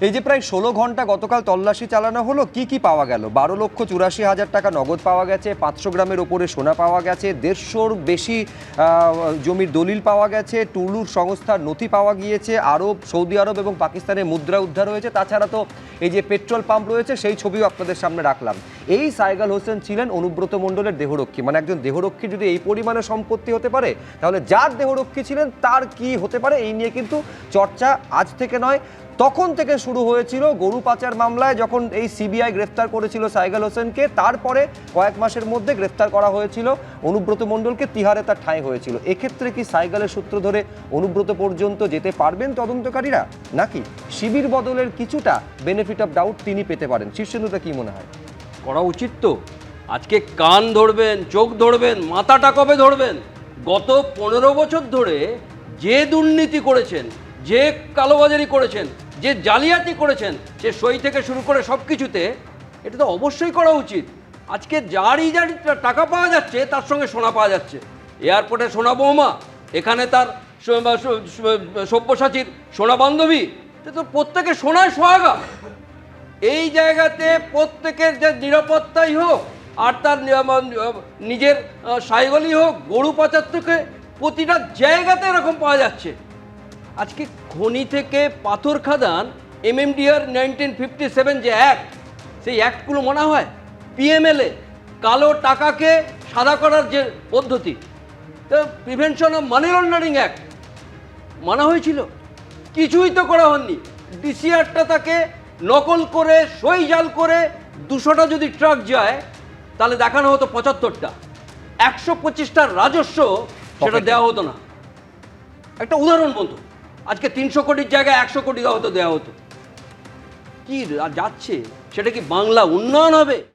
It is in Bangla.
এই যে প্রায় 16 ঘন্টা গতকাল তল্লাশি চালানো হলো, কি পাওয়া গেল? 12,84,000 টাকা নগদ পাওয়া গেছে, 500 গ্রামের ওপরে সোনা পাওয়া গেছে, 150-র বেশি জমির দলিল পাওয়া গেছে, টুলুর সংস্থার নথি পাওয়া গিয়েছে, সৌদি আরব এবং পাকিস্তানের মুদ্রা উদ্ধার হয়েছে। তাছাড়া তো এই যে পেট্রোল পাম্প রয়েছে সেই ছবিও আপনাদের সামনে রাখলাম। এই সাইগাল হোসেন ছিলেন অনুব্রত মণ্ডলের দেহরক্ষী। মানে একজন দেহরক্ষী যদি এই পরিমাণে সম্পত্তি হতে পারে, তাহলে যার দেহরক্ষী ছিলেন তার কি হতে পারে, এই নিয়ে কিন্তু চর্চা আজ থেকে নয়, তখন থেকে শুরু হয়েছিল। গরু পাচার মামলায় যখন এই সিবিআই গ্রেফতার করেছিল সাইগাল হোসেনকে, তারপরে কয়েক মাসের মধ্যে গ্রেফতার করা হয়েছিল অনুব্রত মণ্ডলকে, তিহারে তার ঠাঁই হয়েছিল। এক্ষেত্রে কি সাইগালের সূত্র ধরে অনুব্রত পর্যন্ত যেতে পারবেন তদন্তকারীরা, নাকি শিবির বদলের কিছুটা বেনিফিট অফ ডাউট তিনি পেতে পারেন? শীর্ষেন্দুটা কি মনে হয়? করা উচিত তো। আজকে কান ধরবেন, চোখ ধরবেন, মাথাটা কবে ধরবেন? গত 15 বছর ধরে যে দুর্নীতি করেছেন, যে কালোবাজারি করেছেন, যে জালিয়াতি করেছেন, সে সই থেকে শুরু করে সব কিছুতে, এটা তো অবশ্যই করা উচিত। আজকে যারই টাকা পাওয়া যাচ্ছে তার সঙ্গে সোনা পাওয়া যাচ্ছে। এয়ারপোর্টে সোনা বৌমা, এখানে তার সব্যসাচীর সোনা বান্ধবী, তো প্রত্যেকে সোনায় সোহাগা। এই জায়গাতে প্রত্যেকের যে নিরাপত্তাই হোক আর তার নিজের সাইগলই হোক, গরু পাচার থেকে প্রতিটা জায়গাতে এরকম পাওয়া যাচ্ছে। আজকে খনি থেকে পাথর খাদান, MMDR 1957 যে অ্যাক্ট, সেই অ্যাক্টগুলো মনে হয় PMLA, কালো টাকাকে সাদা করার যে পদ্ধতি, তো prevention of money laundering act মানা হয়েছিল, কিছুই তো করা হয়নি। DCRটা তাকে নকল করে, সই জাল করে 200টা যদি ট্রাক যায়, তাহলে দেখানো হতো 75টা, 125টার রাজস্ব সেটা দেওয়া হতো না। একটা উদাহরণ বলতো, আজকে 300 কোটির জায়গায় 100 কোটি দেওয়া হতো। কি যাচ্ছে, সেটা কি বাংলা উন্নয়ন হবে?